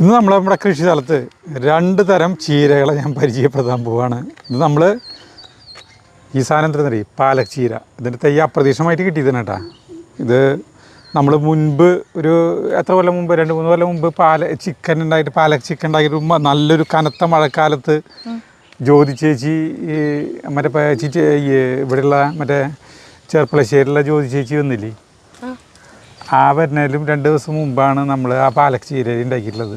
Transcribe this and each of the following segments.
ഇന്ന് നമ്മുടെ കൃഷി സ്ഥലത്ത് 2 തരം ചീരകളെ ഞാൻ പരിചയപ്പെടുത്താൻ പോവുകയാണ്. ഇത് നമ്മൾ ഈ സാധനം എന്താണെന്നറിയും, പാലക് ചീര. ഇതിൻ്റെ തൈ അപ്രതീക്ഷിതമായിട്ട് കിട്ടിയതാണ് കേട്ടോ. ഇത് നമ്മൾ മുൻപ് ഒരു എത്ര കൊല്ലം മുമ്പ് 2-3 കൊല്ലം മുമ്പ് ചിക്കൻ ഉണ്ടായിട്ട് പാലക് ചിക്കൻ ഉണ്ടാക്കിയിട്ട് നല്ലൊരു കനത്ത മഴക്കാലത്ത് ജ്യോതി ചേച്ചി മറ്റേ ഇവിടെയുള്ള മറ്റേ ചെർപ്പളശ്ശേരിയുള്ള ജ്യോതി ചേച്ചി വന്നില്ലേ, ആ വരുന്നതിലും 2 ദിവസം മുമ്പാണ് നമ്മൾ ആ പാലക് ചീര ഉണ്ടാക്കിയിട്ടുള്ളത്.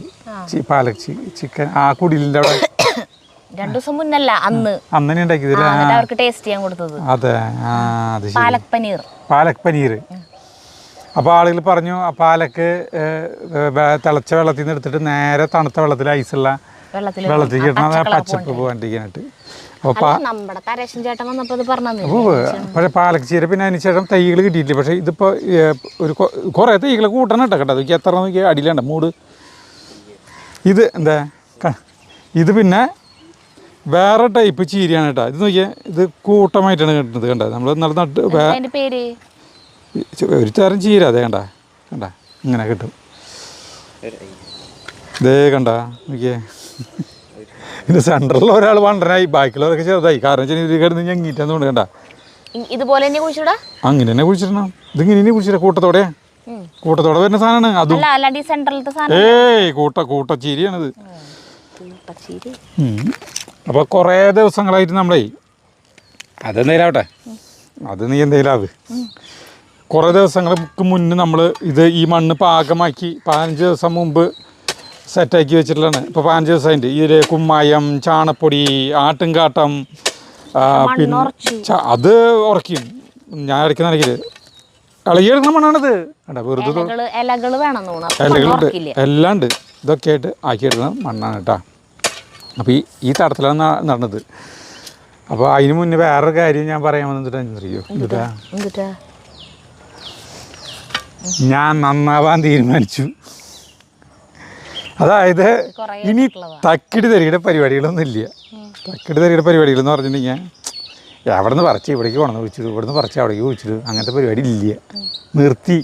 പാലക് ചിക്കൻ ആ കുടിലിൻ്റെ അവിടെ 2 ദിവസം മുന്നല്ല അന്ന് ഉണ്ടാക്കിയത്. അവർക്ക് ടേസ്റ്റ് ചെയ്യാൻ കൊടുത്തത്. അതെ, അത് പാലക് പനീർ. അപ്പോൾ ആളുകൾ പറഞ്ഞു ആ പാലക്ക് തിളച്ച വെള്ളത്തിൽ നിന്ന് എടുത്തിട്ട് നേരെ തണുത്ത വെള്ളത്തിൽ ഐസുള്ള വെള്ളത്തിൽ ഇടണം, പച്ചപ്പ് പോകാണ്ടിരിക്കാനായിട്ട്. പക്ഷേ പാലക് ചീര പിന്നെ അതിന് ശേഷം തൈകൾ കിട്ടിയിട്ടില്ല. പക്ഷേ ഇതിപ്പോൾ ഒരു കുറേ തൈകൾ കൂട്ടണം കേട്ടോ. നോക്കി എത്ര നോക്കി അടിയിലുണ്ട് മൂട്. ഇത് എന്താ ഇത് പിന്നെ വേറെ ടൈപ്പ് ചീരയാണ് കേട്ടോ. ഇത് നോക്കിയാൽ ഇത് കൂട്ടമായിട്ടാണ് കിട്ടുന്നത്. കണ്ടത് നമ്മൾ നല്ല നട്ട് ഒരു തരം ചീര. അതേ കണ്ട ഇങ്ങനെ കിട്ടും. ഇതേ കണ്ട നോക്കിയേ. ഇതിൻ്റെ സെൻറ്ററിൽ ഒരാൾ വണ്ടനായി, ബാക്കിയുള്ളവരൊക്കെ ചെറുതായി. കാരണം വെച്ചാൽ കിടന്ന് ഞെങ്ങിയിട്ടാന്ന് കൊണ്ട് കണ്ട. ഇതുപോലെ അങ്ങനെ തന്നെ കുഴിച്ചിടണം. ഇതിങ്ങനെ തന്നെ കുഴിച്ചിട കൂട്ടത്തോടെ വരുന്ന സാധനമാണ്. അതും കൂട്ടച്ചീരിയാണിത്. അപ്പോൾ കുറേ ദിവസങ്ങളായിട്ട് നമ്മളെ അതെന്തേലാവട്ടെ, അത് നീ എന്തേലാവ്. കുറേ ദിവസങ്ങൾക്ക് മുന്നേ നമ്മൾ ഈ മണ്ണ് പാകമാക്കി 15 ദിവസം മുമ്പ് സെറ്റാക്കി വെച്ചിട്ടുള്ളതാണ്. ഇപ്പോൾ 15 ദിവസമായിട്ട് ഇതിൽ കുമ്മായം, ചാണപ്പൊടി, ആട്ടുംകാട്ടം, പിന്നെ അത് ഉറക്കും. ഞാൻ ഇടയ്ക്ക് നിലയ്ക്കല് ഇളകിയെടുക്കുന്ന മണ്ണാണിത്. വെറുതെ ഇലകളുണ്ട്, എല്ലാം ഉണ്ട്. ഇതൊക്കെ ആയിട്ട് ആക്കിയെടുക്കുന്ന മണ്ണാണ് കേട്ടോ. അപ്പോൾ ഈ തടത്തിലാണ് നടന്നത്. അപ്പോൾ അതിന് മുന്നേ വേറൊരു കാര്യം ഞാൻ പറയാൻ വന്നിട്ടറിയോ, എന്നിട്ടാ ഞാൻ നന്നാവാൻ തീരുമാനിച്ചു. അതായത് ഇനി തക്കിടി തരിയുടെ പരിപാടികളൊന്നും ഇല്ല. തക്കിടി തരിയുടെ പരിപാടികളെന്ന് പറഞ്ഞിട്ടുണ്ടെങ്കിൽ എവിടെ നിന്ന് പറിച്ച് ഇവിടേക്ക് കൊണ്ടു വിളിച്ചിട്ട്, ഇവിടെ നിന്ന് പറിച്ച് അവിടേക്ക് വിളിച്ചിട്ട്, അങ്ങനത്തെ പരിപാടി ഇല്ല, നിർത്തി.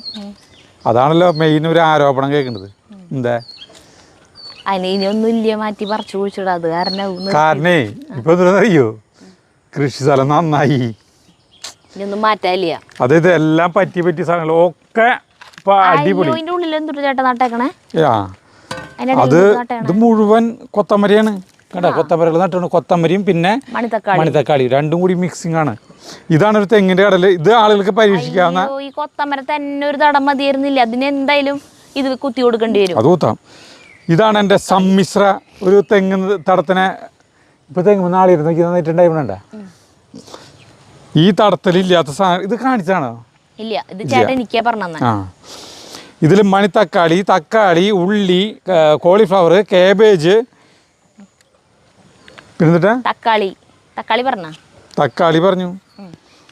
അതാണല്ലോ മെയിൻ ഒരു ആരോപണം കേൾക്കുന്നത്. എന്താ കാരണേ ഇപ്പൊ അറിയോ, കൃഷി സ്ഥലം നന്നായി. അതായത് എല്ലാം പറ്റിയ സാധനങ്ങൾ ഒക്കെ ഇപ്പൊ അടിപൊളി. അത് ഇത് മുഴുവൻ കൊത്തമരയാണ് കണ്ട. കൊത്തമരകൾ നട്ടാണ്. കൊത്തമരയും പിന്നെ മണിത്തക്കാളി രണ്ടും കൂടി മിക്സിംഗ് ആണ്. ഇതാണ് ഒരു തെങ്ങിന്റെ കടല്. ഇത് ആളുകൾക്ക് പരീക്ഷിക്കാവുന്ന. ഈ കൊത്തമര തന്നെ ഒരു തടം മതിയായിരുന്നില്ല, അതിന് എന്തായാലും ഇത് കുത്തി കൊടുക്കേണ്ടി വരും. അത് കുത്താം. ഇതാണ് എൻ്റെ സമ്മിശ്ര ഒരു തെങ്ങ് തടത്തിനെ. ഇപ്പൊ തെങ്ങ് നാളെ നോക്കി നന്നായിട്ടുണ്ടായിരുന്നുണ്ട. ഈ തടത്തിലില്ലാത്ത സാധനം ഇത് കാണിച്ചാണോ? ഇല്ല, ഇത് ചേട്ടൻ എനിക്കാ പറഞ്ഞത്. ആ, ഇതിൽ മണിത്തക്കാളി, തക്കാളി, ഉള്ളി, കോളിഫ്ലവർ, കാബേജ്, പിന്നെ തക്കാളി പറഞ്ഞു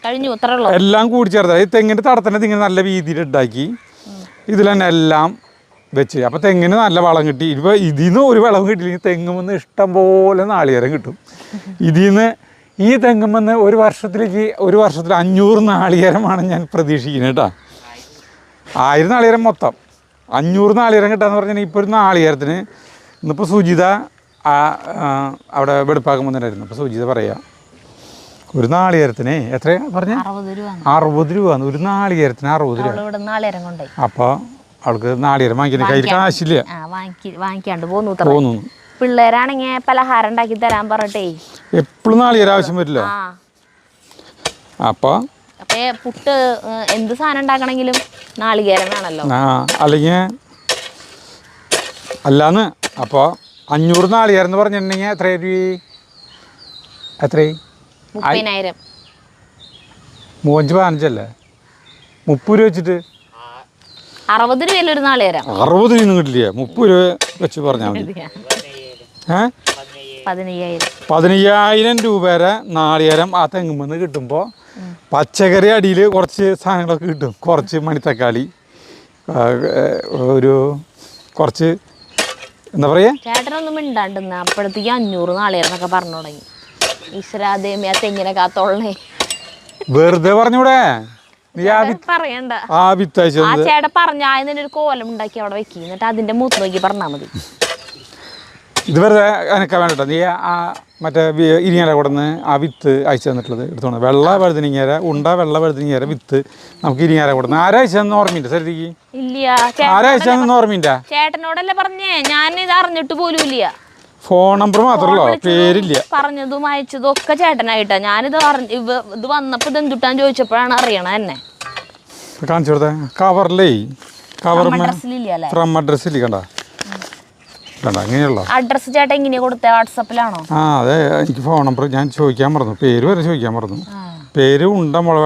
കഴിഞ്ഞു. അത്രയുള്ളൂ. എല്ലാം കൂടി ചേർത്ത് തെങ്ങിൻ്റെ തടത്തിനെ ഇങ്ങനെ നല്ല രീതിയിൽ ഉണ്ടാക്കി ഇതിൽ തന്നെ എല്ലാം വെച്ച്. അപ്പോൾ തെങ്ങിന് നല്ല വളം കിട്ടി. ഇപ്പോൾ ഇതിൽ നിന്ന് ഒരു വളം കിട്ടിയില്ലെങ്കിൽ തെങ്ങുമെന്ന് ഇഷ്ടം പോലെ നാളികേരം കിട്ടും. ഇതിൽ നിന്ന് ഈ തെങ്ങുമെന്ന് ഒരു വർഷത്തിൽ 500 നാളികേരമാണ് ഞാൻ പ്രതീക്ഷിക്കുന്നത് കേട്ടോ. 1000 നാളികേരം മൊത്തം 500 നാളികേരം കിട്ടാന്ന് പറഞ്ഞാൽ ഇപ്പോൾ ഒരു നാളികേരത്തിന് ഇന്നിപ്പോൾ സുജിത അവിടെ വെടുപ്പാക്കാൻ വന്നിട്ടായിരുന്നു. അപ്പോൾ സുജിത പറയാ ഒരു നാളികേരത്തിന് എത്രയാ പറഞ്ഞ 60 രൂപ. ഒരു നാളികേരത്തിന് 60 രൂപ. അപ്പോൾ അവൾക്ക് നാളികേരം വാങ്ങിക്കുന്ന കയ്യിൽ കാശില്ല, വാങ്ങിക്കാണ്ട് പോന്നു. പിള്ളേരാണെങ്കിൽ പലഹാരം ഉണ്ടാക്കി തരാൻ പറഞ്ഞിട്ടേ എപ്പോഴും നാളികേരം ആവശ്യം വരില്ല. അപ്പോൾ പുട്ട് എന്ത് സാധനം ഉണ്ടാക്കണമെങ്കിലും നാളികേരം വേണമല്ലോ. അല്ലെങ്കിൽ അല്ലാന്ന്. അപ്പോൾ 500 നാളികേരം എന്ന് പറഞ്ഞിട്ടുണ്ടെങ്കിൽ എത്ര രൂപ? എത്ര? 30,000. 35-15 30 രൂപ വെച്ചിട്ട് 60 രൂപയല്ല ഒരു നാളികേരം. 60 രൂപയൊന്നും കിട്ടില്ല, 30 രൂപ വെച്ച് പറഞ്ഞാൽ മതി. 15,000 രൂപ വരെ നാളികേരം ആ തെങ്ങുമെന്ന് കിട്ടുമ്പോൾ പച്ചക്കറി അടിയിൽ കുറച്ച് സാധനങ്ങളൊക്കെ കിട്ടും. കുറച്ച് മണിത്തക്കാളി, ഒരു കുറച്ച് എന്താ പറയുക. ചേട്ടനൊന്നും മിണ്ടാണ്ടെന്ന് അപ്പോഴത്തേക്ക് 500 നാളികേരന്നൊക്കെ പറഞ്ഞു തുടങ്ങി. ഈശ്വരാദേമി ആ തെങ്ങിനെ കാത്തോളേ. വെറുതെ പറഞ്ഞൂടെ? പറയണ്ട. ചേട്ടൻ പറഞ്ഞ ഒരു കോലം ഉണ്ടാക്കി അവിടെ വെക്കി, എന്നിട്ട് അതിന്റെ മൂത്ത് നോക്കി പറഞ്ഞാൽ മതി. ഇത് വെറുതെ അനക്കാൻ വേണ്ടിട്ടോ നീ ആ മറ്റേ ഇരിങ്ങര കൊടുന്ന് ആ വിത്ത് അയച്ചു തന്നിട്ടുള്ളത് എടുത്തോണം വെള്ള വഴുതനങ്ങര വെള്ള വഴുതനങ്ങര വിത്ത് നമുക്ക് ഇരിങ്ങര കൊടുന്ന് ആരാ അയച്ചതെന്ന് ഓർമ്മയില്ല ശരിക്ക് ആരാ അയച്ചതെന്ന് ഓർമ്മയില്ല ചേട്ടനോടല്ലേ പറഞ്ഞേ ഞാൻ ഇത് അറിഞ്ഞിട്ട് പോലും ഇല്ല ഫോൺ നമ്പർ മാത്രമല്ലോ പേരില്ല പറഞ്ഞതും അയച്ചതും ഒക്കെ ചേട്ടനായിട്ടാ ഞാനിത് ഇത് വന്നപ്പോ ഇത് എന്തുട്ടാന്ന് ചോദിച്ചപ്പോഴാണ് അറിയണ എന്നെ കാണിച്ചു കൊടുത്തേ കവറിലേ കവർ ഡ്രസ്സിലില്ലേ ഫ്രം അഡ്രസ്സിൽ കണ്ട അങ്ങനെയുള്ള അഡ്രസ് ചേട്ടൻ എങ്ങനെയാ കൊടുത്തേ വാട്സപ്പിലാണോ ആ അതെ എനിക്ക് ഫോൺ നമ്പർ ഞാൻ ചോദിക്കാൻ മറന്നു പേര് വരെ ചോദിക്കാൻ മറന്നു പേര്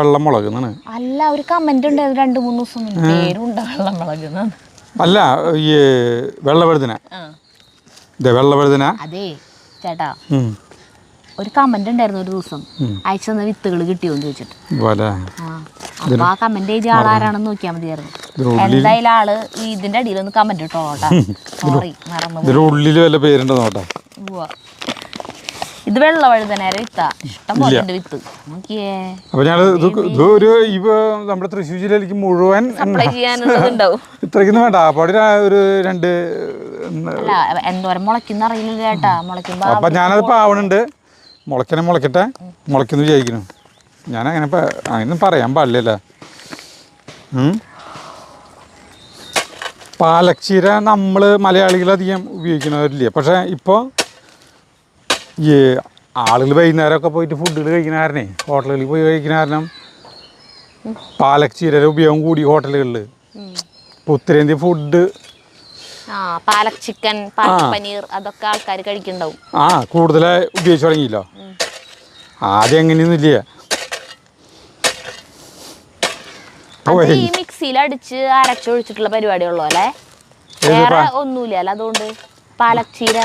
വെള്ളമുളക് എന്നാണ് അല്ല ഒരു കമന്റ് ഉണ്ടായത് 2-3 ദിവസം മുന്നേ പേരുണ്ട വെള്ളമുളക് അല്ല ഈ വെള്ളവഴുതന വെള്ളവഴുതന അതെ ചേട്ടാ ഒരു കമന്റ് ഉണ്ടായിരുന്നു ഒരു ദിവസം അയച്ചു തന്ന വിത്തുകൾ കിട്ടിയോന്ന് ചോദിച്ചിട്ട് അപ്പൊ ആ കമന്റ് ചെയ്ത ആളാരാണെന്ന് നോക്കിയാൽ മതിയായിരുന്നു എന്തായാലും ആള് ഇതിന്റെ അടിയിൽ ഒന്ന് കമന്റ് ഇട്ടോ സോറി ഉള്ളില് വല്ല പേരുണ്ടോ നോട്ടെ ഇത് വെള്ള വഴുതനേരെ വിത്താ ഇഷ്ടം പോലെ ഉണ്ട് വിത്ത് നോക്കിയേ അപ്പൊ ഞാൻ നമ്മുടെ തൃശ്ശൂർ ജില്ലയിലേക്ക് മുഴുവൻ സപ്ലൈ ചെയ്യാനുള്ളതുണ്ടാവും ഇത്രയ്ക്കൊന്നും വേണ്ട അപ്പാടി ഒരു 2 അല്ല എന്തോരം മുളയ്ക്കുന്ന അറിയില്ല ചേട്ടാ മുളയ്ക്കുമ്പോ അപ്പൊ ഞാനത് പാവണുണ്ട് മുളയ്ക്കട്ടെ മുളയ്ക്കുന്നു വിചാരിക്കുന്നു ഞാനങ്ങനെ അങ്ങനെ പറയാൻ പാടില്ലല്ലോ പാലക്ഷീര നമ്മൾ മലയാളികൾ അധികം ഉപയോഗിക്കുന്നവരില്ല പക്ഷേ ഇപ്പോൾ ഈ ആളുകൾ വൈകുന്നേരമൊക്കെ പോയിട്ട് ഫുഡുകൾ കഴിക്കുന്ന കാരണേ ഹോട്ടലുകളിൽ പോയി കഴിക്കുന്ന കാരണം പാലക്ഷീരയുടെ ഉപയോഗം കൂടി ഹോട്ടലുകളിൽ ഇപ്പോൾ ഉത്തരേന്ത്യ ഫുഡ് പാലക് ചിക്കൻ പാലക് പനീർ അതൊക്കെ ആൾക്കാർ കഴിക്കുന്നുണ്ടാവും കൂടുതലായി ഉപയോഗിച്ച് തുടങ്ങിയില്ലോ ആദ്യം എങ്ങനെയൊന്നുമില്ല ഈ മിക്സിയിൽ അടിച്ച് അരച്ചൊഴിച്ചിട്ടുള്ള പരിപാടിയുള്ളൂ അല്ലേ വേറെ ഒന്നുമില്ല അല്ല അതുകൊണ്ട് പാലക് ചീര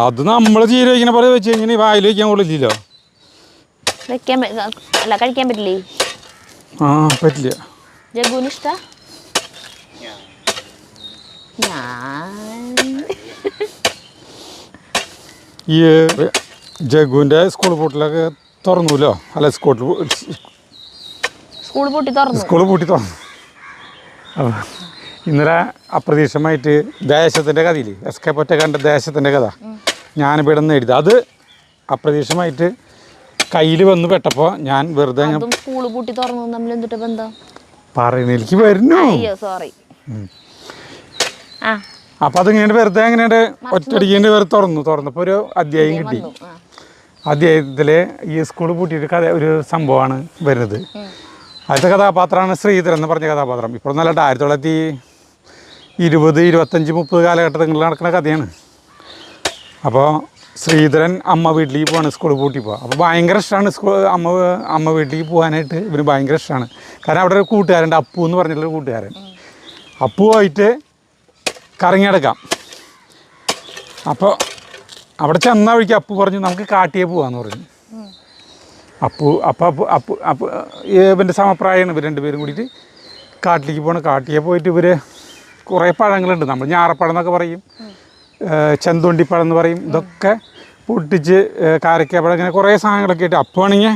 അത് നമ്മള് ചീര വയ്ക്കുന്ന പോലെ വെച്ച് കഴിഞ്ഞാൽ വായിൽ വയ്ക്കാൻ കൊള്ളില്ലല്ലോ അല്ല കഴിക്കാൻ പറ്റില്ലേ പറ്റില്ല ജഗ്ഗുന് ഇഷ്ട ഈ ജഗ്ഗുവിന്റെ സ്കൂൾ പൂട്ടിലൊക്കെ തുറന്നുല്ലോ അല്ല സ്കൂൾ പൂട്ടി തുറന്നു ഇന്നലെ അപ്രതീക്ഷിതമായിട്ട് ദേശത്തിൻ്റെ കഥയില്ലേ എസ്കേപ്പ് ഒറ്റ കണ്ട ദേശത്തിൻ്റെ കഥ ഞാനിപ്പോൾ ഇവിടെ നിന്ന് എഴുതി അത് അപ്രതീക്ഷിതമായിട്ട് കയ്യിൽ വന്ന് പെട്ടപ്പോൾ ഞാൻ വെറുതെ പറയുന്നതിലേക്ക് വരുന്നു അപ്പം അതിങ്ങനെ വെറുതെ എങ്ങനെയുണ്ട് ഒറ്റയടിക്കേണ്ടി വെറുതെ തുറന്നപ്പോൾ ഒരു അധ്യായം കിട്ടി അധ്യായത്തിൽ ഈ സ്കൂൾ പൂട്ടിയിട്ട് കഥ ഒരു സംഭവമാണ് വരുന്നത് ആദ്യത്തെ കഥാപാത്രമാണ് ശ്രീധരൻ എന്ന് പറഞ്ഞ കഥാപാത്രം ഇപ്പോൾ നല്ല 1920, 25, 30 കാലഘട്ടങ്ങളിൽ നടക്കുന്ന കഥയാണ്. അപ്പോൾ ശ്രീധരൻ അമ്മ വീട്ടിലേക്ക് പോവാണ്, സ്കൂൾ പൂട്ടി പോവുക. അപ്പോൾ ഭയങ്കര ഇഷ്ടമാണ് അമ്മ വീട്ടിലേക്ക് പോകാനായിട്ട് ഇവന് ഭയങ്കര ഇഷ്ടമാണ്. കാരണം അവിടെ ഒരു കൂട്ടുകാരുണ്ട്, അപ്പു എന്ന് പറഞ്ഞിട്ടുള്ളൊരു കൂട്ടുകാരൻ. അപ്പുമായിട്ട് കറങ്ങിയെടുക്കാം. അപ്പോൾ അവിടെ ചെന്ന വഴിക്ക് അപ്പു പറഞ്ഞു നമുക്ക് കാട്ടിയേ പോവാന്ന് പറഞ്ഞു. അപ്പു ഇവൻ്റെ സമപ്രായമാണ്. ഇവർ രണ്ടുപേരും കൂടിയിട്ട് കാട്ടിലേക്ക് പോകണം. കാട്ടിയെ പോയിട്ട് ഇവർ കുറേ പഴങ്ങളുണ്ട്, നമ്മൾ ഞാറപ്പഴം എന്നൊക്കെ പറയും, ചെന്തൊണ്ടിപ്പഴം എന്ന് പറയും. ഇതൊക്കെ പൊട്ടിച്ച് കാരക്കപ്പഴം ഇങ്ങനെ കുറേ സാധനങ്ങളൊക്കെ ആയിട്ട് അപ്പുവാണെങ്കിൽ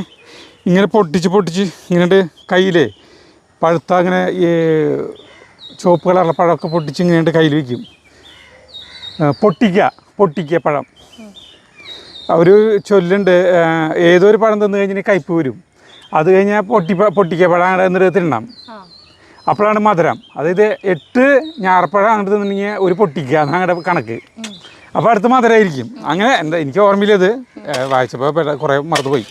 ഇങ്ങനെ പൊട്ടിച്ച് ഇങ്ങനെ കയ്യിലേ പഴുത്ത അങ്ങനെ ഈ ചുവപ്പ് കളറുള്ള പഴമൊക്കെ പൊട്ടിച്ച് ഇങ്ങനെ കയ്യിൽ വയ്ക്കും. പൊട്ടിക്കുക പഴം. ഒരു ചൊല്ലുണ്ട്, ഏതൊരു പഴം തിന്നു കഴിഞ്ഞാൽ കയ്പ്പ് വരും, അത് കഴിഞ്ഞാൽ പൊട്ടിക്കുക പഴം അങ്ങോട്ട് എന്നിട്ട് തിന്നണം, അപ്പോഴാണ് മധുരം. അതായത് 8 ഞാറപ്പഴം അങ്ങോട്ട് തിന്നിട്ടുണ്ടെങ്കിൽ ഒരു പൊട്ടിക്കുക അങ്ങോട്ട് കണക്ക്, അപ്പോൾ അടുത്ത് മധുരമായിരിക്കും. അങ്ങനെ എന്താ എനിക്ക് ഓർമ്മയില്ലത്, വായിച്ചപ്പോൾ കുറേ മറന്നുപോയി.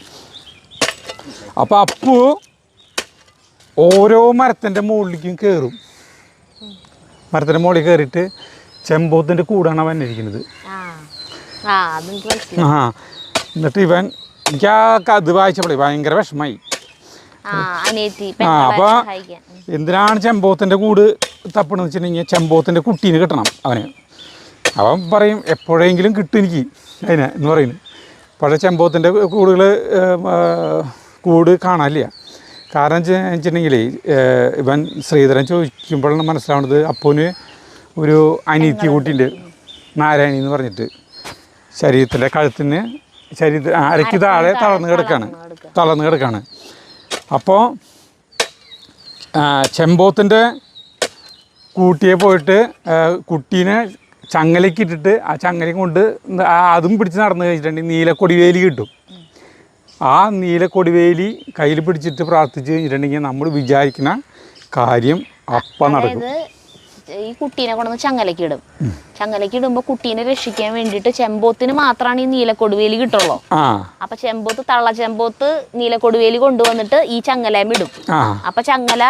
അപ്പോൾ അപ്പു ഓരോ മരത്തിൻ്റെ മുകളിലേക്കും കയറും. മരത്തിൻ്റെ മുകളിൽ കയറിയിട്ട് ചെമ്പോത്തിൻ്റെ കൂടാണ് അവൻ ഇരിക്കുന്നത്. എന്നിട്ട് ഇവൻ എനിക്ക് അത് വായിച്ചപ്പോഴേ ഭയങ്കര വിഷമായി. അപ്പോൾ എന്തിനാണ് ചെമ്പോത്തിൻ്റെ കൂട് തപ്പണമെന്ന് വെച്ചിട്ടുണ്ടെങ്കിൽ ചെമ്പോത്തിൻ്റെ കുട്ടീനെ കിട്ടണം അവന്. അവൻ പറയും എപ്പോഴെങ്കിലും കിട്ടും എനിക്ക് അതിനെ എന്ന് പറയുന്നു. പക്ഷേ ചെമ്പോത്തിൻ്റെ കൂട് കാണാനില്ല. കാരണം വെച്ചിട്ടുണ്ടെങ്കിലേ ഇവൻ ശ്രീധരൻ ചോദിക്കുമ്പോഴാണ് മനസ്സിലാവുന്നത് അപ്പൂന് ഒരു അനിയത്തി കൂട്ടിൻ്റെ നാരായണി എന്ന് പറഞ്ഞിട്ട് ശരീരത്തിൻ്റെ കഴുത്തിന് അരയ്ക്ക് താഴെ തളർന്ന് കിടക്കാണ്. അപ്പോൾ ചെമ്പോത്തിൻ്റെ കൂട്ടിയെ പോയിട്ട് കുട്ടീനെ ചങ്ങലയ്ക്ക് ഇട്ടിട്ട് ആ ചങ്ങലയും കൊണ്ട് അതും പിടിച്ച് നടന്നു കഴിഞ്ഞിട്ടുണ്ടെങ്കിൽ നീലക്കൊടിവേലി കിട്ടും. ആ നീലക്കൊടിവേലി കയ്യിൽ പിടിച്ചിട്ട് പ്രാർത്ഥിച്ച് കഴിഞ്ഞിട്ടുണ്ടെങ്കിൽ നമ്മൾ വിചാരിക്കുന്ന കാര്യം അപ്പം നടക്കും. ഈ കുട്ടീനെ കൊണ്ടുവന്ന് ചങ്ങലയ്ക്ക് ഇടും. ചങ്ങലയ്ക്ക് ഇടുമ്പോൾ കുട്ടീനെ രക്ഷിക്കാൻ വേണ്ടിയിട്ട് ചെമ്പോത്തിന് മാത്രമാണ് ഈ നീലക്കൊടുവേലി കിട്ടുള്ളൂ. അപ്പൊ ചെമ്പോത്ത് തള്ള ചെമ്പോത്ത് നീലക്കൊടുവേലി കൊണ്ടുവന്നിട്ട് ഈ ചങ്ങലയും ഇടും. അപ്പൊ ചങ്ങല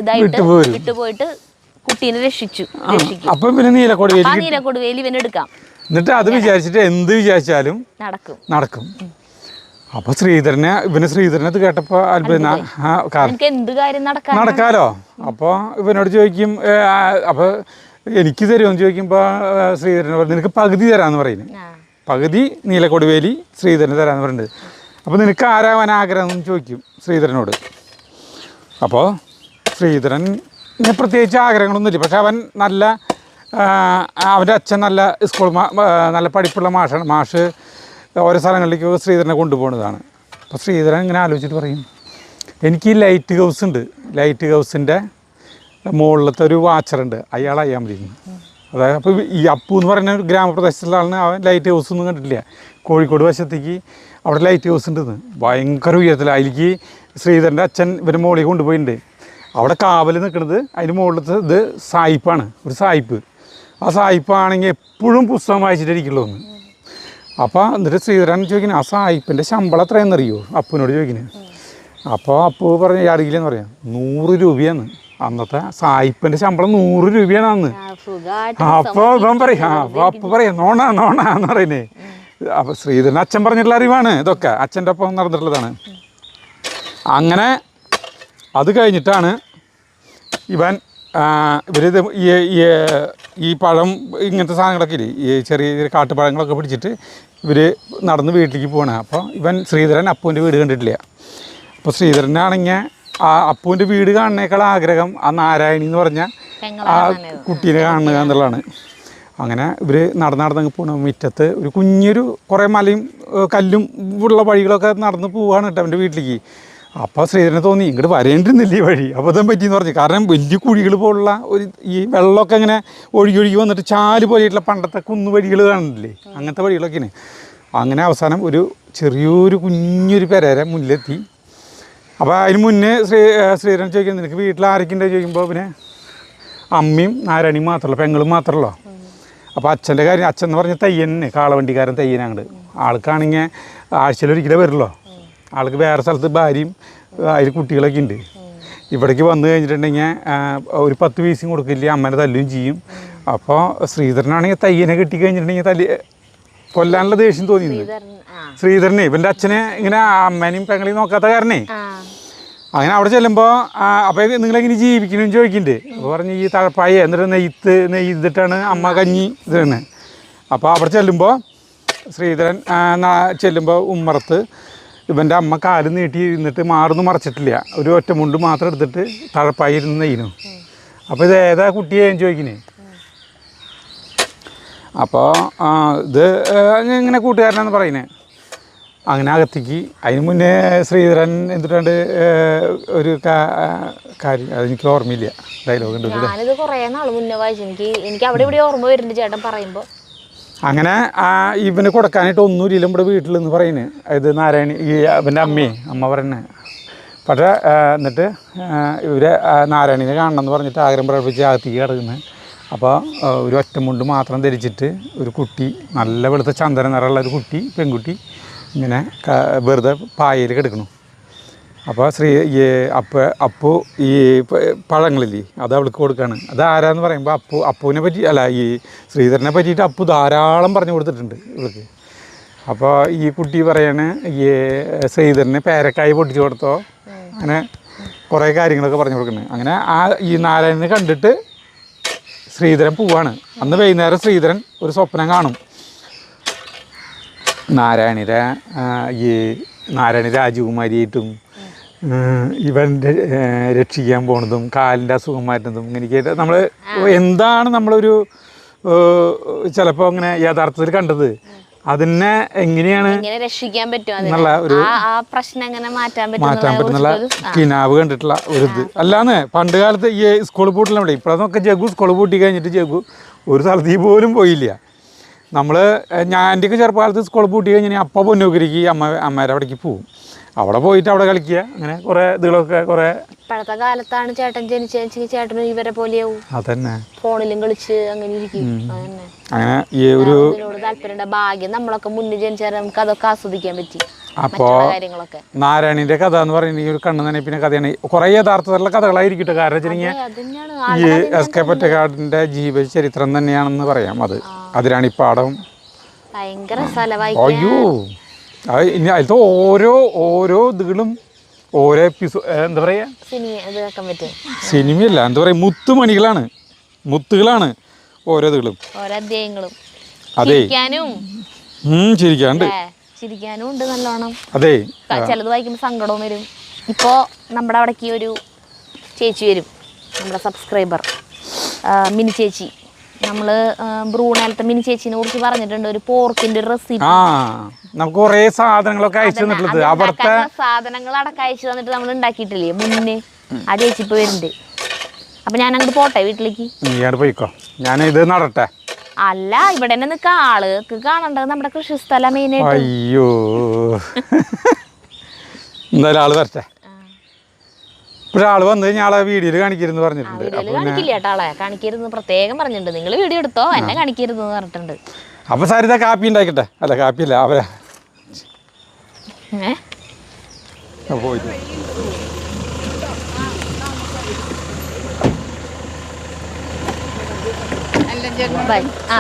ഇതായിട്ട് വിട്ടുപോയിട്ട് കുട്ടീനെ രക്ഷിക്കും. അപ്പൊ പിന്നെ നീലക്കൊടുവേലി ഇവന് എടുക്കാം. എന്നിട്ട് അത് വിചാരിച്ചിട്ട് എന്ത് വിചാരിച്ചാലും നടക്കും. അപ്പൊ ശ്രീധരനെ ഇത് കേട്ടപ്പോ അത്ഭുതം, എന്ത് കാര്യം നടക്കാലോ. അപ്പോൾ ഇവനോട് ചോദിക്കും, അപ്പോൾ എനിക്ക് തരുമെന്ന് ചോദിക്കുമ്പോൾ ശ്രീധരനെ പറഞ്ഞു നിനക്ക് പകുതി തരാമെന്ന് പറയുന്നത്. പകുതി നീലക്കൊടുവേലി ശ്രീധരന് തരാമെന്ന് പറയുന്നത്. അപ്പോൾ നിനക്ക് ആരാവാൻ ആഗ്രഹം എന്ന് ചോദിക്കും ശ്രീധരനോട്. അപ്പോൾ ശ്രീധരന് പ്രത്യേകിച്ച് ആഗ്രഹങ്ങളൊന്നുമില്ല. പക്ഷെ അവൻ അവൻ്റെ അച്ഛൻ നല്ല സ്കൂൾ നല്ല പഠിപ്പുള്ള മാഷ് ഓരോ സ്ഥലങ്ങളിലേക്ക് ശ്രീധരനെ കൊണ്ടുപോകുന്നതാണ്. അപ്പോൾ ശ്രീധരൻ ഇങ്ങനെ ആലോചിച്ചിട്ട് പറയും, എനിക്ക് ഈ ലൈറ്റ് ഹൗസ് ഉണ്ട്, ലൈറ്റ് ഹൗസിൻ്റെ മുകളിലത്തെ ഒരു വാച്ചറുണ്ട്, അയാൾ അറിയാൻ പറ്റുന്നു. അതായത് അപ്പോൾ ഈ അപ്പു എന്ന് പറയുന്ന ഒരു ഗ്രാമപ്രദേശത്തുള്ള ആളിന് അവൻ ലൈറ്റ് ഹൗസ് ഒന്നും കണ്ടിട്ടില്ല. കോഴിക്കോട് വശത്തേക്ക് അവിടെ ലൈറ്റ് ഹൗസ് ഉണ്ടെന്ന്, ഭയങ്കര ഉയരത്തിൽ. അതിലേക്ക് ശ്രീധരൻ്റെ അച്ഛൻ ഇവൻ്റെ മുകളിൽ കൊണ്ടുപോയിട്ടുണ്ട്. അവിടെ കാവൽ നിൽക്കുന്നത് അതിൻ്റെ മുകളിലത്തെ ഇത് സായിപ്പാണ്, ഒരു സായിപ്പ്. ആ സായിപ്പാണെങ്കിൽ എപ്പോഴും പുസ്തകം വായിച്ചിട്ടിരിക്കുള്ളൂ എന്ന്. അപ്പോൾ എന്നിട്ട് ശ്രീധരൻ ചോദിക്കുന്നത്, ആ സായിപ്പിൻ്റെ ശമ്പളം എത്രയെന്നറിയോ അപ്പുവിനോട് ചോദിക്കുന്നത്. അപ്പോൾ അപ്പു പറഞ്ഞ അറിയില്ലെന്ന് പറയാം, 100 രൂപയാണ് അന്നത്തെ സായിപ്പിൻ്റെ ശമ്പളം. 100 രൂപയാണ് അന്ന്. അപ്പോൾ ഇവൻ പറയാം, അപ്പോൾ അപ്പു പറയാം നോണ എന്ന് പറയുന്നേ. അപ്പോൾ ശ്രീധരൻ അച്ഛൻ പറഞ്ഞിട്ടുള്ള അറിവാണ് ഇതൊക്കെ, അച്ഛൻ്റെ ഒപ്പം നടന്നിട്ടുള്ളതാണ്. അങ്ങനെ അത് കഴിഞ്ഞിട്ടാണ് ഇവർ ഈ പഴം ഇങ്ങനത്തെ സാധനങ്ങളൊക്കെ ഇല്ലേ, ഈ ചെറിയ കാട്ടുപഴങ്ങളൊക്കെ പിടിച്ചിട്ട് ഇവർ നടന്ന് വീട്ടിലേക്ക് പോവാണ്. അപ്പോൾ ശ്രീധരൻ അപ്പുവിൻ്റെ വീട് കണ്ടിട്ടില്ല. അപ്പോൾ ശ്രീധരനാണെങ്കിൽ ആ അപ്പുവിൻ്റെ വീട് കാണുന്നേക്കാൾ ആഗ്രഹം ആ നാരായണി എന്ന് പറഞ്ഞ ആ കുട്ടീനെ കാണുക എന്നുള്ളതാണ്. അങ്ങനെ ഇവർ നടന്നങ്ങ് പോകണം. മുറ്റത്ത് ഒരു കുഞ്ഞൊരു കുറേ മലയും കല്ലും ഉള്ള വഴികളൊക്കെ നടന്ന് പോവുകയാണ് കേട്ടോ അവൻ്റെ വീട്ടിലേക്ക്. അപ്പോൾ ശ്രീധരന് തോന്നി ഇങ്ങോട്ട് വരേണ്ടിരുന്നില്ല ഈ വഴി, അബദ്ധം പറ്റിയെന്ന് പറഞ്ഞു. കാരണം വലിയ കുഴികൾ പോലുള്ള ഈ വെള്ളമൊക്കെ ഇങ്ങനെ ഒഴുകി വന്നിട്ട് ചാല് പോലെയുള്ള പണ്ടത്തെ കുന്നുവഴികൾ കാണുന്നില്ലേ, അങ്ങനത്തെ വഴികളൊക്കെയാണ്. അങ്ങനെ അവസാനം ഒരു ചെറിയൊരു കുഞ്ഞൊരു പെരേര മുന്നിലെത്തി. അപ്പോൾ അതിന് മുന്നേ ശ്രീധരൻ ചോദിക്കുന്നത് നിനക്ക് വീട്ടിൽ ആരൊക്കെയുണ്ടോ ചോദിക്കുമ്പോൾ പിന്നെ അമ്മയും നാരായണിയും മാത്രമല്ലോ, പെങ്ങളും മാത്രമല്ലോ. അപ്പോൾ അച്ഛൻ്റെ കാര്യം, അച്ഛൻ എന്ന് പറഞ്ഞ തയ്യനെ, കാളവണ്ടിക്കാരൻ തയ്യനാണ്. ആൾക്കാണെങ്കിൽ ആഴ്ചയിലൊരിക്കലേ വരുള്ളൂ. ആൾക്ക് വേറെ സ്ഥലത്ത് ഭാര്യയും അതിൽ കുട്ടികളൊക്കെ ഉണ്ട്. ഇവിടേക്ക് വന്നു കഴിഞ്ഞിട്ടുണ്ടെങ്കിൽ ഒരു 10 പൈസയും കൊടുക്കില്ല, അമ്മേനെ തല്ലുകയും ചെയ്യും. അപ്പോൾ ശ്രീധരനാണെങ്കിൽ തയ്യനെ കിട്ടിക്കഴിഞ്ഞിട്ടുണ്ടെങ്കിൽ കൊല്ലാനുള്ള ദേഷ്യം തോന്നിയിരുന്നു ശ്രീധരനെ. ഇവൻ്റെ അച്ഛനെ ഇങ്ങനെ അമ്മേനെയും പെങ്ങളെയും നോക്കാത്ത കാരണേ. അങ്ങനെ അവിടെ ചെല്ലുമ്പോൾ അപ്പോൾ നിങ്ങളെങ്ങനെ ജീവിക്കണമെന്ന് ചോദിക്കുന്നുണ്ട്. അപ്പോൾ പറഞ്ഞ് ഈ തഴപ്പായ എന്നിട്ട് നെയ്തിട്ടാണ് അമ്മ കഞ്ഞി ഇത് തന്നെ. അപ്പോൾ അവിടെ ചെല്ലുമ്പോൾ ശ്രീധരൻ ചെല്ലുമ്പോൾ ഉമ്മറത്ത് ഇവൻ്റെ അമ്മ കാല് നീട്ടി ഇരുന്നിട്ട് മാറൊന്നും മറച്ചിട്ടില്ല, ഒരു ഒറ്റ മുണ്ട് മാത്രം എടുത്തിട്ട് തഴപ്പായി ഇരുന്ന് നെയ്യുന്നു. അപ്പോൾ ഇത് ഏതാ കുട്ടിയെ ഞാൻ ചോദിക്കുന്നേ. അപ്പോൾ ഇത് ഇങ്ങനെ കൂട്ടുകാരനാന്ന് പറയുന്നത്. അങ്ങനെ അകത്തേക്ക് അതിന് മുന്നേ ശ്രീധരൻ എന്തിട്ടാണ്ട് ഒരു കാര്യം അതെനിക്ക് ഓർമ്മയില്ല, ഡയലോഗ് ഉണ്ട്. ഞാനിത് കുറേ നാൾ മുന്നേ വായിച്ചു, എനിക്ക് അവിടെ ഇവിടെ ഓർമ്മ വരുന്നുണ്ട് ചേട്ടൻ പറയുമ്പോൾ. അങ്ങനെ ഇവന് കൊടുക്കാനായിട്ട് ഒന്നുമില്ല നമ്മുടെ വീട്ടിലെന്ന് പറയുന്നത്. ഇത് നാരായണി ഈ ഇവൻ്റെ അമ്മ പറയുന്നത്. പക്ഷേ എന്നിട്ട് ഇവരെ നാരായണീനെ കാണണമെന്ന് പറഞ്ഞിട്ട് ആഗ്രഹം പ്രകടിപ്പിച്ച് അകത്തേക്ക് കിടക്കുന്നത്. അപ്പോൾ ഒരു ഒറ്റമുണ്ട് മാത്രം ധരിച്ചിട്ട് ഒരു കുട്ടി, നല്ല വെളുത്ത ചന്ദന നിറമുള്ള ഒരു പെൺകുട്ടി ഇങ്ങനെ വെറുതെ പായയിൽ കിടക്കണം. അപ്പോൾ അപ്പു ഈ പഴങ്ങളില്ലേ അത് അവൾക്ക് കൊടുക്കുകയാണ്. അത് ആരാന്ന് പറയുമ്പോൾ അപ്പുവിനെ പറ്റി അല്ല, ഈ ശ്രീധരനെ പറ്റിയിട്ട് അപ്പു ധാരാളം പറഞ്ഞു കൊടുത്തിട്ടുണ്ട് ഇവൾക്ക്. അപ്പോൾ ഈ കുട്ടി പറയാണ് ഈ ശ്രീധരന് പേരക്കായി പൊട്ടിച്ചു കൊടുത്തോ, അങ്ങനെ കുറേ കാര്യങ്ങളൊക്കെ പറഞ്ഞു കൊടുക്കുന്നത്. അങ്ങനെ ഈ നാരായണനെ കണ്ടിട്ട് ശ്രീധരൻ പോവാണ്. അന്ന് വൈകുന്നേരം ശ്രീധരൻ ഒരു സ്വപ്നം കാണും. നാരായണി രാജകുമാരിയായിട്ടും ഇവൻ്റെ രക്ഷിക്കാൻ പോണതും കാലിൻ്റെ അസുഖം മാറ്റുന്നതും ഇങ്ങനെയൊക്കെ നമ്മൾ എന്താണ് നമ്മളൊരു ചിലപ്പോൾ അങ്ങനെ യഥാർത്ഥത്തിൽ കണ്ടത് അതിനെ എങ്ങനെയാണ് എങ്ങനെ രക്ഷിക്കാൻ പറ്റും എന്നുള്ള ഒരു ആ പ്രശ്നം എങ്ങനെ മാറ്റാൻ പറ്റുന്നുള്ള കിനാവ് കണ്ടിട്ടുള്ള ഒരു ഇത് അല്ലാന്ന് പണ്ട് കാലത്ത് ഈ സ്കൂൾ പൂട്ടില്ല ഇവിടെ ഇപ്പോഴൊക്കെ ജഗു സ്കൂൾ പൂട്ടി കഴിഞ്ഞിട്ട് ജഗു ഒരു സ്ഥലത്തിൽ പോലും പോയില്ല. നമ്മൾ ഞാൻ്റെയൊക്കെ ചെറുപ്പകാലത്ത് സ്കൂൾ പൂട്ടി കഴിഞ്ഞാൽ അപ്പം പൊന്നൂക്കരിക്ക് അമ്മേരെ അവിടേക്ക് പോവും. അവിടെ പോയിട്ട് അവിടെ കളിക്കുക, അങ്ങനെ കുറേ ഇതുകളൊക്കെ കുറേ. ഇപ്പോഴത്തെ കാലത്താണ് ചേട്ടൻ ജനിച്ചെങ്കിൽ ചേട്ടനും ഇവരെ പോലെയാവും. അതന്നെ ഫോണിലും കളിച്ച് അങ്ങനെ ഇരിക്കും. അങ്ങനെ ഈ ഒരു താല്പര്യമുണ്ട്. ഭാഗ്യം നമ്മളൊക്കെ മുന്നിൽ ജനിച്ചാൽ നമുക്ക് അതൊക്കെ ആസ്വദിക്കാൻ പറ്റി. അപ്പോൾ നാരായണീൻ്റെ കഥ എന്ന് പറയുന്നത് ഒരു കണ്ണു നനപ്പിൻ്റെ കഥയാണ്. കുറേ യഥാർത്ഥത്തിലുള്ള കഥകളായിരിക്കട്ടെ. കാരണം വെച്ചിട്ടുണ്ടെങ്കിൽ ഈ എസ് കെ പൊറ്റക്കാടിൻ്റെ ജീവചരിത്രം തന്നെയാണെന്ന് പറയാം. അതിലാണ് ഈ പാഠം. ഭയങ്കര സ്ഥലമായി. അയ്യോ ഇനി അതിലത്തെ ഓരോ ഇതുകളും ഓരോ എന്താ പറയുക, സിനിമയല്ല, എന്താ പറയുക, മുത്തുകളാണ് ഓരോ ഇതുകളും. അതെ ചിരിക്കാനും ഉണ്ട് നല്ലോണം. അതെ ചിലത് വായിക്കുമ്പോൾ സങ്കടവും വരും. ഇപ്പോൾ നമ്മുടെ അവിടേക്ക് ഒരു ചേച്ചി വരും, നമ്മുടെ സബ്സ്ക്രൈബർ മിനി ചേച്ചി. നമ്മൾ ബ്രൂണേലത്തെ മിനി ചേച്ചിനെ കുറിച്ച് പറഞ്ഞിട്ടുണ്ട്. ഒരു പോർക്കിന്റെ റെസിപ്പി നമുക്ക് കുറേ സാധനങ്ങളൊക്കെ അയച്ചു തന്നിട്ടുള്ളത്. അവിടുത്തെ സാധനങ്ങൾ അടക്കം അയച്ചു തന്നിട്ട് നമ്മൾ ഉണ്ടാക്കിയിട്ടില്ലേ മുന്നേ. ആ ചേച്ചി ഇപ്പൊ വരുന്നുണ്ട്. അപ്പൊ ഞാൻ അങ്ങോട്ട് പോട്ടെ വീട്ടിലേക്ക്. പോയിക്കോ, ഞാൻ ഇത് നടട്ടെ. അല്ല, ഇവിടെ തന്നെ നിൽക്ക, ആൾക്ക് കാണേണ്ടത് നമ്മുടെ കൃഷിസ്ഥലം മെയിനായിട്ട്. അയ്യോ എന്തായാലും ആള് വരട്ടെ. ആള് വന്നു കഴിഞ്ഞാൽ ആളെ വീഡിയോയിൽ കാണിക്കരുതെന്ന് പറഞ്ഞിട്ടുണ്ട്. കാണിക്കില്ല കേട്ടോ, ആളെ കാണിക്കരുതെന്ന് പ്രത്യേകം പറഞ്ഞിട്ടുണ്ട്. നിങ്ങൾ വീഡിയോ എടുത്തോ, എന്നെ കാണിക്കരുതെന്ന് പറഞ്ഞിട്ടുണ്ട്. അപ്പൊ സാരിത കാപ്പി ഉണ്ടാക്കട്ടെ. അല്ല കാപ്പിയല്ല, അവരാ പോയിട്ട്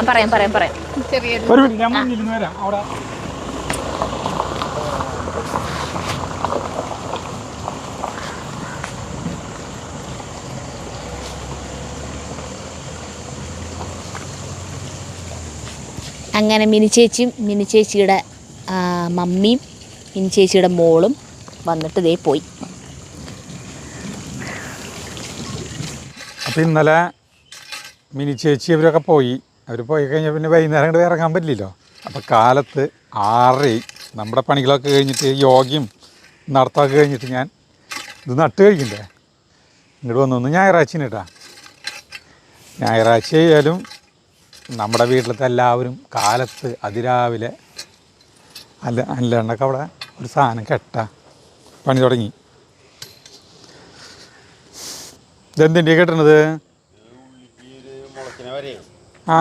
പറയാം ഒരു മിനിറ്റ്, ഞാൻ മുന്നിൽ വരാം. അവിടെ അങ്ങനെ മിനി ചേച്ചിയുടെ മമ്മിയും മിനി ചേച്ചിയുടെ മോളും വന്നിട്ട് ഇതേ പോയി. അപ്പം ഇന്നലെ മിനി ചേച്ചി അവരൊക്കെ പോയി. അവർ പോയി കഴിഞ്ഞാൽ പിന്നെ വൈകുന്നേരം കൂടെ ഇറങ്ങാൻ പറ്റില്ലല്ലോ. അപ്പോൾ കാലത്ത് 6 നമ്മുടെ പണികളൊക്കെ കഴിഞ്ഞിട്ട് യോഗയും നടത്തമൊക്കെ കഴിഞ്ഞിട്ട് ഞാൻ ഇത് നട്ട് കഴിക്കണ്ടേ, ഇങ്ങോട്ട് വന്നു. ഞായറാഴ്ച കേട്ടാ, ഞായറാഴ്ച ആയാലും നമ്മുടെ വീട്ടിലത്തെ എല്ലാവരും കാലത്ത് അതിരാവിലെ അല്ലാണ്ടൊക്കെ അവിടെ ഒരു സാധനം പണി തുടങ്ങി. ഇതെന്തിൻ്റെ കെട്ടണത്? ആ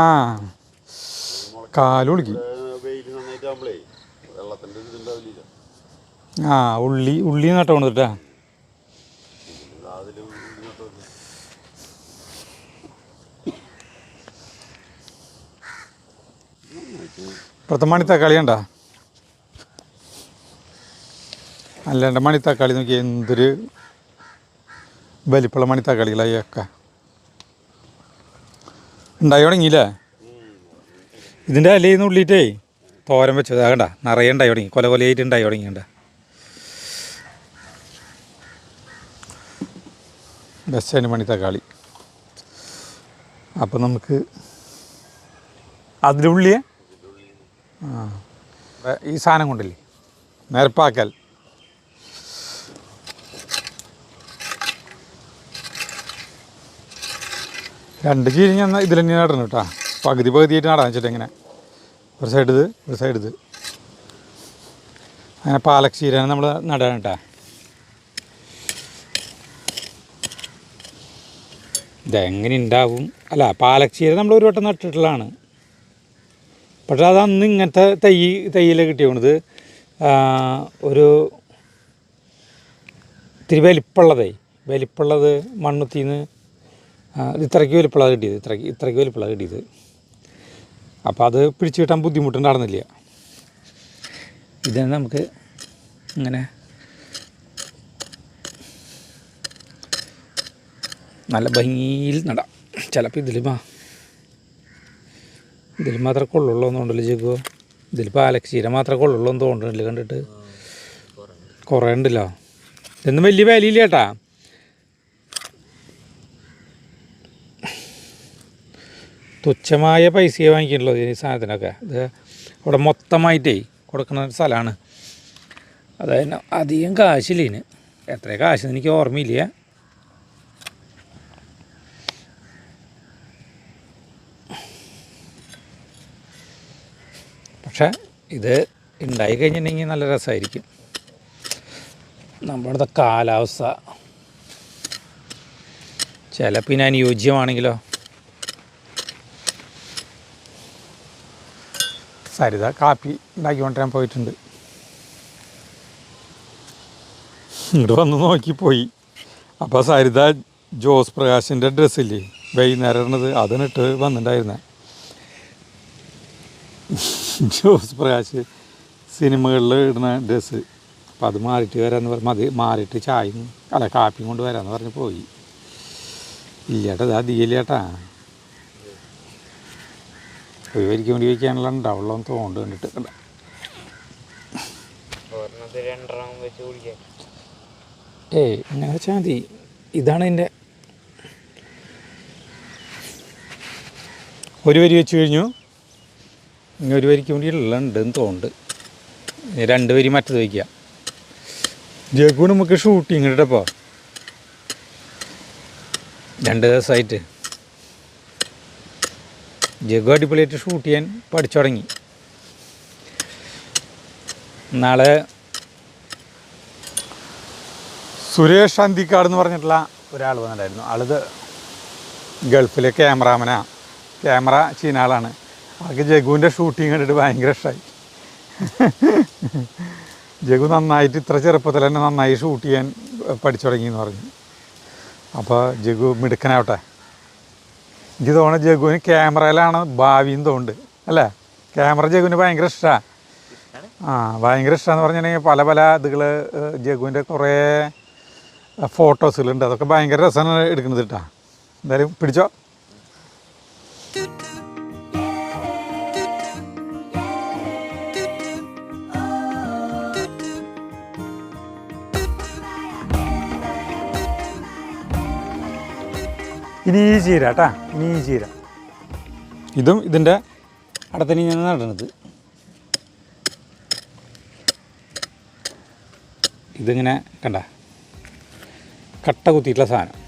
കാലുളുക്കി. ആ ഉള്ളി നട്ട കൊണ്ടിട്ടാ. ഇപ്പുറത്തെ മണിത്തക്കാളി ഉണ്ടോ? അല്ലാണ്ട് മണിത്തക്കാളി നോക്കി എന്തൊരു വലിപ്പുള്ള മണിത്തക്കാളികളൊക്കെ ഉണ്ടായി തുടങ്ങിയില്ലേ? ഇതിൻ്റെ അലയിൽ നിന്ന് ഉള്ളിയിട്ടേ തോരൻ വെച്ചത് കണ്ട നിറയെ ഉണ്ടായി തുടങ്ങി, കൊലയായിട്ട് ഉണ്ടായി തുടങ്ങിയുണ്ട. ബെസ്റ്റാണ് മണിത്തക്കാളി. അപ്പം നമുക്ക് അതിലുള്ളിയെ ഈ സാധനം കൊണ്ടില്ലേ നിരപ്പാക്കൽ. രണ്ട് ചീരി ഞാൻ ഇതിൽ തന്നെ നടണം കേട്ടോ. പകുതിയായിട്ട് നടാൻ വെച്ചിട്ട് ഇങ്ങനെ ഒരു സൈഡ് ഇത് അങ്ങനെ പാലക് ചീരയാണ് നമ്മൾ നടാൻ കേട്ടോ. ഇതെങ്ങനെ ഉണ്ടാവും? അല്ല, പാലക് ചീര നമ്മൾ ഒരു വട്ടം നട്ടിട്ടുള്ളതാണ്. പക്ഷേ അത് അന്ന് ഇങ്ങനത്തെ തയ്യില കിട്ടിയത് ഒരു ഇത്തിരി വലിപ്പുള്ളത് മണ്ണുത്തിന്ന് ഇത്രയ്ക്ക് വലിപ്പുള്ളത് കിട്ടിയത്, ഇത്രയ്ക്ക് വലിപ്പുള്ളത് കിട്ടിയത്. അപ്പോൾ അത് പിടിച്ചു കിട്ടാൻ ബുദ്ധിമുട്ടുണ്ടായിരുന്നില്ല. ഇതാണ് നമുക്ക് ഇങ്ങനെ നല്ല ഭംഗിയിൽ നടാം. ചിലപ്പോൾ ഇതിൽ മാത്രമേ കൊള്ളുള്ളൂ എന്ന് തോന്നുന്നില്ല ജഗു. ഇതിൽ പാലക് ചീര മാത്രമേ കൊള്ളുള്ളൂ എന്ന് തോന്നുന്നില്ല. കണ്ടിട്ട് കുറേ ഉണ്ടല്ലോ. ഇതൊന്നും വലിയ വിലയില്ല കേട്ടാ. തുച്ഛമായ പൈസയെ വാങ്ങിക്കുള്ളൂ ഈ സാധനത്തിനൊക്കെ. ഇത് ഇവിടെ മൊത്തമായിട്ടേ കൊടുക്കുന്ന ഒരു സ്ഥലമാണ്. അതായത് അധികം കാശില്ല ഇതിന്. എത്ര കാശ് എനിക്ക് ഓർമ്മയില്ല. പക്ഷേ ഇത് ഉണ്ടായി കഴിഞ്ഞിട്ടുണ്ടെങ്കിൽ നല്ല രസമായിരിക്കും. നമ്മുടെ കാലാവസ്ഥ ചിലപ്പോൾ ഇതിന് അനുയോജ്യമാണെങ്കിലോ. സരിത കാപ്പി ഉണ്ടാക്കിക്കൊണ്ടിരാൻ പോയിട്ടുണ്ട്. ഇങ്ങോട്ട് വന്ന് നോക്കിപ്പോയി. അപ്പോൾ സരിത ജോസ് പ്രകാശിൻ്റെ ഡ്രസ്സില്ലേ വൈകുന്നേരം ഇടുന്നത് അതിനിട്ട് വന്നിട്ടുണ്ടായിരുന്നേ. ജോസ് പ്രകാശ് സിനിമകളിൽ ഇടുന്ന ഡ്രസ്സ്. അപ്പോൾ അത് മാറിയിട്ട് വരാമെന്ന് പറഞ്ഞ് അത് മാറിയിട്ട് ചായയും അല്ല കാപ്പിയും കൊണ്ട് വരാമെന്ന് പറഞ്ഞ് പോയി. ഇല്ലേട്ടാ ഇതാ തീയില്ലേട്ടാ ഒരു വരിക്ക് വേണ്ടി വയ്ക്കാനുള്ള ഉണ്ടാവുള്ളൂ തോണ്ട് കണ്ടിട്ട്. അങ്ങനെ വെച്ചാൽ മതി. ഇതാണ് എൻ്റെ ഒരു വരി വെച്ച് കഴിഞ്ഞു. ഇനി ഒരു വരിക്ക് വേണ്ടി ഉണ്ടെന്ന് തോന്നുന്നുണ്ട്. ഇനി 2 വരി മറ്റത് വയ്ക്കുക. ജഗു നമുക്ക് ഷൂട്ടിങ് ഇട്ടപ്പോൾ 2 ദിവസമായിട്ട് ജഗു അടിപൊളിയായിട്ട് ഷൂട്ട് ചെയ്യാൻ പഠിച്ചു തുടങ്ങി. നാളെ സുരേഷ് അന്തിക്കാട് എന്ന് പറഞ്ഞിട്ടുള്ള ഒരാൾ വന്നിട്ടുണ്ടായിരുന്നു. ആളിത് ഗൾഫിലെ ക്യാമറാമാനാണ്. ക്യാമറ ചെയ്യുന്ന ആളാണ്. ആൾക്ക് ജഗുവിൻ്റെ ഷൂട്ടിങ് കണ്ടിട്ട് ഭയങ്കര ഇഷ്ടമായി. ജഗു നന്നായിട്ട് ഇത്ര ചെറുപ്പത്തിൽ തന്നെ നന്നായി ഷൂട്ട് ചെയ്യാൻ പഠിച്ചു തുടങ്ങിയെന്ന് പറഞ്ഞു. അപ്പോൾ ജഗു മിടുക്കനാവട്ടെ. എനിക്ക് തോന്നുന്നു ജഗുവിന് ക്യാമറയിലാണ് ഭാവിയെന്ന് തോന്നുന്നുണ്ട് അല്ലേ? ക്യാമറ ജഗുവിന് ഭയങ്കര ഇഷ്ടമാണ്. ഭയങ്കര ഇഷ്ടമെന്ന് പറഞ്ഞിട്ടുണ്ടെങ്കിൽ പല പല ഇതുകൾ ജഗുവിൻ്റെ കുറേ ഫോട്ടോസുകളുണ്ട്. അതൊക്കെ ഭയങ്കര രസമാണ് എടുക്കുന്നത് കേട്ടോ. എന്തായാലും പിടിച്ചോ. ഇനി ഈ ചീര കേട്ടാ, ഇനി ഈ ചീര ഇതും ഇതിൻ്റെ അടുത്തന്നെ ഞാൻ നടണത്. ഇതിങ്ങനെ കണ്ട കട്ട കുത്തിയിട്ടുള്ള സാധനം.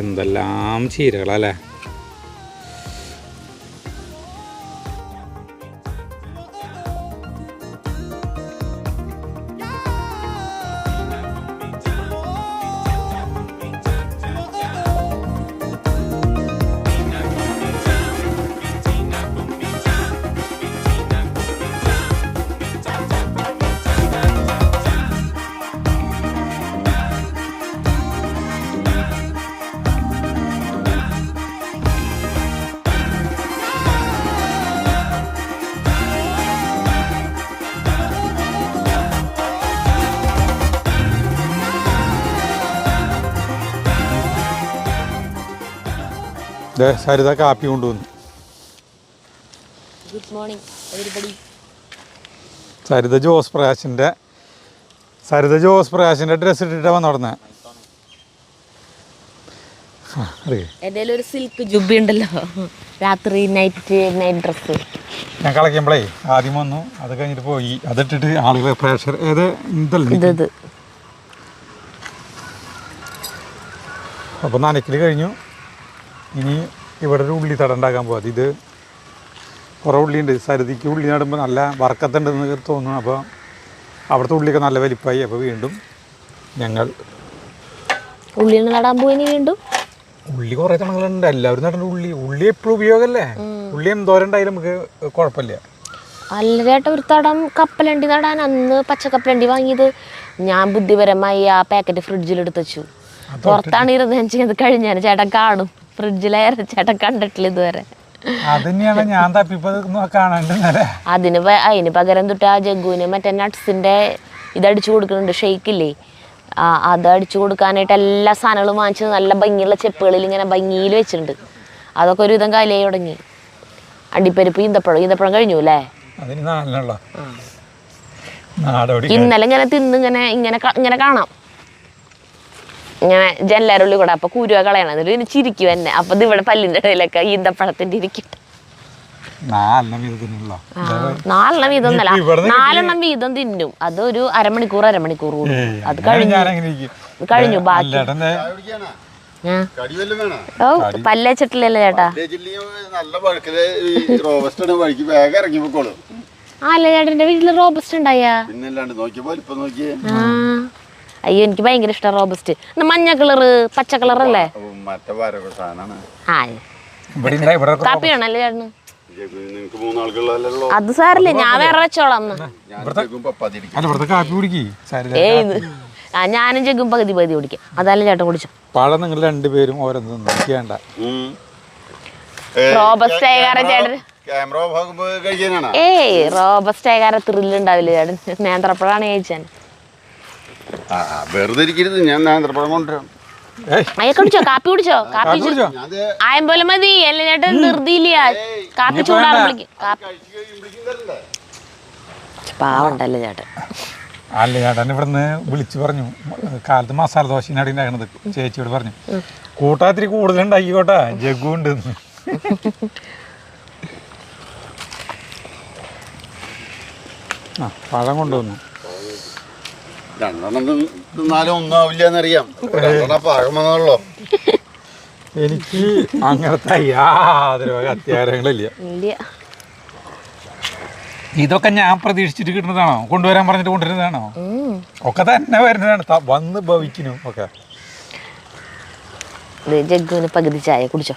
എന്തെല്ലാം ചീരകളല്ലേ. സരിത കാപ്പി കൊണ്ടുവന്നു. Good morning everybody. Saritha Jose പ്രകാശിൻ്റെ ഡ്രസ്സ് ഇട്ടിട്ട് വന്നോടന്നെ. എൻ്റെ ഒരു സിൽക്ക് ജുബ്ബി ഉണ്ടല്ലോ, രാത്രി നൈറ്റ് ഡ്രസ്സ് ഞാൻ കളക്കുമ്പോഴേ ആദ്യം വന്നു. അത് കഴിഞ്ഞിട്ട് പോയി. അതിട്ടിട്ട് ആളുകൾ പ്രേക്ഷർ ഇത് അപ്പോൾ നനയ്ക്കൽ കഴിഞ്ഞു. ഇനി ഇവിടെ ഒരു ഉള്ളി തട ഉണ്ടാക്കാൻ പോകാം. ഇത് കുറേ ഉള്ളിയുണ്ട്. സരിതിക്ക് ഉള്ളി നടുമ്പോൾ നല്ല വറക്കത്തുണ്ടെന്ന് തോന്നുന്നു. അപ്പോൾ അവിടുത്തെ ഉള്ളിയൊക്കെ നല്ല വലിപ്പമായി. അപ്പോൾ വീണ്ടും ഞങ്ങൾ ഉള്ളി നടാൻ പോയി. വീണ്ടും ഉള്ളി കുറേ തണങ്ങളുണ്ട്. എല്ലാവരും നടേണ്ട ഉള്ളി എപ്പോഴും ഉപയോഗമല്ലേ. ഉള്ളി എന്തോരം ഉണ്ടായാലും നമുക്ക് കുഴപ്പമില്ല. അല്ലരേട്ട ഒരു തടം കപ്പലണ്ടി നടാൻ അന്ന് പച്ചക്കപ്പലണ്ടി വാങ്ങിയത് ഞാൻ ബുദ്ധിപരമായി ആ പാക്കറ്റ് ഫ്രിഡ്ജിലെടുത്ത് വെച്ചു. പുറത്താണ് ഇരുന്ന് ഞാൻ ചെയ്ത് കഴിഞ്ഞാൽ ചേട്ടൻ കാണും. ഫ്രിഡ്ജിലായിരുന്നു, ചേട്ടൻ കണ്ടിട്ടില്ല ഇതുവരെ. അതിന് പകരം തൊട്ട് ആ ജഗ്ഗുവിന് മറ്റേ നട്ട്സിന്റെ ഇതടിച്ചു കൊടുക്കുന്നുണ്ട്, ഷെയ്ക്കില്ലേ, അത് അടിച്ചു കൊടുക്കാനായിട്ട് എല്ലാ സാധനങ്ങളും വാങ്ങിച്ച് നല്ല ഭംഗിയുള്ള ചെപ്പുകളിൽ ഇങ്ങനെ ഭംഗിയിൽ വെച്ചിട്ടുണ്ട്. അതൊക്കെ ഒരു വിധം കാലിയായി തുടങ്ങി. അണ്ടിപ്പരിപ്പ് ഈന്തപ്പഴം കഴിഞ്ഞു അല്ലേ. ഇന്നലെ ഇങ്ങനെ തിന്ന് ഇങ്ങനെ കാണാം. ഇങ്ങനെ ജനലുള്ളി കൂടെ അപ്പൊ കുരുവ കളയണം എന്നിട്ട് ഇതിന് ചിരിക്കും എന്നെ അപ്പൊ ഇത് ഇവിടെ പല്ലിന്റെ ഇടയിലൊക്കെ ഈന്തപ്പഴത്തിന്റെ ഇരിക്കും. 4 വീതം തിന്നല്ലോ. 4 വീതം ഒന്നല്ല, 4 വീതം തിന്നും. അത് ഒരു അരമണിക്കൂർ കൂടും. അത് കഴിഞ്ഞു ബാക്കി. ഓ പല്ലേച്ചിട്ടില്ലല്ലോ ചേട്ടാ. അല്ല ചേട്ടന്റെ വീട്ടില് റോബസ്റ്റ് ഉണ്ടായാ? അയ്യോ എനിക്ക് ഭയങ്കര ഇഷ്ടം റോബസ്റ്റ്. മഞ്ഞ കളറ് പച്ച കളറല്ലേ? കാപ്പി വേണല്ലേ ചേട്ടന്? അത് സാരല്ലേ, ഞാൻ വേറെ വെച്ചോളാം. ഞാനും ജഗ്ഗും പകുതി കുടിക്കാം. അതല്ല ചേട്ടൻ കുടിച്ചോ. പഴം നിങ്ങൾ രണ്ടുപേരും ഓരോന്നും റോബസ്റ്റ് ആയ ചേട്ടൻ റോബസ്റ്റ് ആയ ത്രില്ലുണ്ടാവില്ല ചേട്ടൻ. നേന്ത്രപ്പഴാണ് കഴിച്ചാൻ. അയ്യ കുടിച്ചോ, കാപ്പി കുടിച്ചോ. കാപ്പി ആയം പോലെ മതി. അല്ല ചേട്ടൻ ധൃതിയില്ല. കാപ്പി ചൂടാറ് വിളിക്കും. പാവണ്ടല്ലേ ചേട്ടൻ. അല്ല ചേട്ടൻ ഇവിടുന്ന് വിളിച്ചു പറഞ്ഞു, കാലത്ത് മസാല ദോശയാണ് ഉണ്ടാക്കണത്. ചേച്ചിയോട് പറഞ്ഞു കൂട്ടാത്തിരി കൂടുതൽ ഉണ്ടാക്കിക്കോട്ടെ, ജഗ്ഗു ഉണ്ട്. പഴം കൊണ്ടുവന്നു. 2 തിന്നാലും ഒന്നും ആവില്ലെന്നറിയാം. എനിക്ക് അങ്ങനത്തെ യാതൊരു അത്യാരങ്ങളില്ല. ഇതൊക്കെ ഞാൻ പ്രതീക്ഷിച്ചിട്ട് കിട്ടുന്നതാണോ? കൊണ്ടുവരാൻ പറഞ്ഞിട്ട് കൊണ്ടുവരുന്നതാണോ? ഒക്കെ തന്നെ വരുന്നതാണ്, വന്ന് ഭവിക്കുന്നു ഒക്കെ. ജഗ്ഗുവിന് പകുതി ചായ കുടിച്ചോ.